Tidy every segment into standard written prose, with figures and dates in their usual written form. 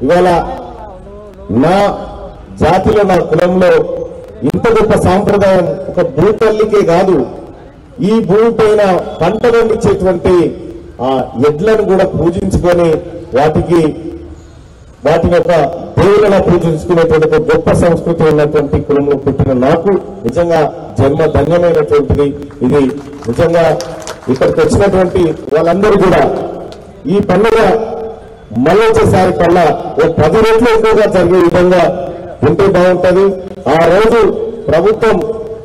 ఇవాళ నా జాతిలో నా కులంలో ఇంత గొప్ప సాంప్రదాయం ఒక భూతల్లికే కాదు, ఈ భూమి పైన పంట పండించేటువంటి ఆ ఎడ్లను కూడా పూజించుకొని వాటిని ఒక దేవుళ్ళగా పూజించుకునేటువంటి ఒక గొప్ప సంస్కృతి ఉన్నటువంటి కులంలో పుట్టిన నాకు నిజంగా జన్మ ధన్యమైనటువంటిది. ఇది నిజంగా ఇక్కడికి వచ్చినటువంటి వాళ్ళందరూ కూడా ఈ పండుగ మళ్ళొచ్చేసారి కల్లా ఓ 10 రెట్లు ఎక్కువగా జరిగే విధంగా ఉంటే బాగుంటది. ఆ రోజు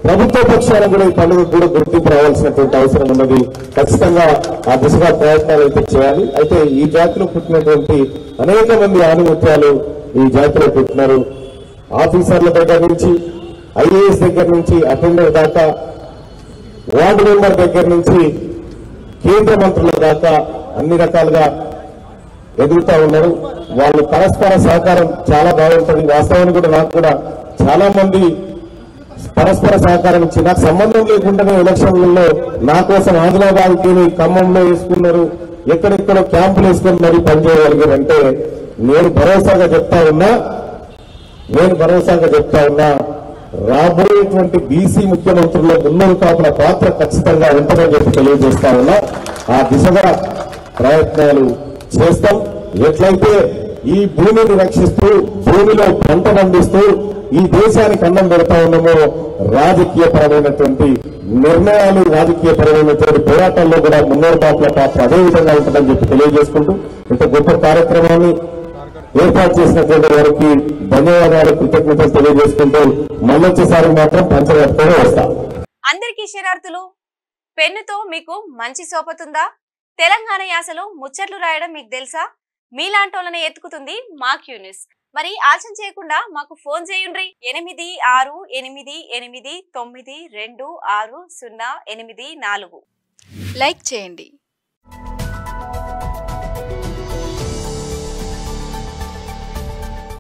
ప్రభుత్వ పక్షాన కూడా ఈ పండుగ కూడా గుర్తింపు రావాల్సినటువంటి అవసరం ఉన్నది. ఖచ్చితంగా ఆ దిశగా ప్రయత్నాలు అయితే చేయాలి. అయితే ఈ జాతిలో పుట్టినటువంటి అనేక మంది ఆనుమత్యాలు ఈ జాతిలో పుట్టినారు. ఆఫీసర్ల దగ్గర నుంచి, ఐఏఎస్ దగ్గర నుంచి, అటెండర్ దాకా, వార్డు మెంబర్ దగ్గర నుంచి కేంద్ర మంత్రుల దాకా అన్ని రకాలుగా ఎదుగుతా ఉన్నారు. వాళ్ళు పరస్పర సహకారం చాలా బాగుంటుంది. వాస్తవానికి కూడా నాకు కూడా చాలా మంది పరస్పర సహకారం ఇచ్చి నాకు సంబంధం లేకుండానే ఎలక్షన్లలో నా కోసం ఆదిలాబాద్కి ఖమ్మంలో వేసుకున్నారు, ఎక్కడెక్కడో క్యాంపులు వేసుకొని మరీ పనిచేయగలిగారంటే నేను భరోసాగా చెప్తా ఉన్నా రాబోయేటువంటి బీసీ ముఖ్యమంత్రుల్లో మున్నూరు కాపుల పాత్ర ఖచ్చితంగా ఉంటుందని చెప్పి తెలియజేస్తా ఉన్నా. ఆ దిశగా ప్రయత్నాలు చేస్తాం. ఎట్లయితే ఈ భూమిని రక్షిస్తూ, భూమిలో పంట పండిస్తూ ఈ దేశానికి అన్నం పెడతా ఉన్నామో, రాజకీయపరమైనటువంటి నిర్ణయాలు, రాజకీయపరమైనటువంటి పోరాటాల్లో కూడా మున్నూరు కాపుల పాత్ర అదే విధంగా ఉంటుందని చెప్పి తెలియజేసుకుంటూ ఇంత గొప్ప కార్యక్రమాన్ని ఏర్పాటు చేసినటువంటి వారికి ధన్యవాదాలు, కృతజ్ఞతలు తెలియజేసుకుంటూ మళ్ళొచ్చేసారి మాత్రం పంచగట్టుకొని వస్తా. అందరికీ శరణార్థులు. పెన్నుతో మీకు మంచి సోపతుందా? తెలంగాణ యాసలో ముచ్చట్లు రాయడం మీకు తెలుసా? మీలాంటోళ్ళని ఎత్తుకుతుంది మా క్యూ న్యూస్. మరి ఆలస్యం చేయకుండా మాకు ఫోన్ చేయండి. 8688892608. లైక్ చేయండి.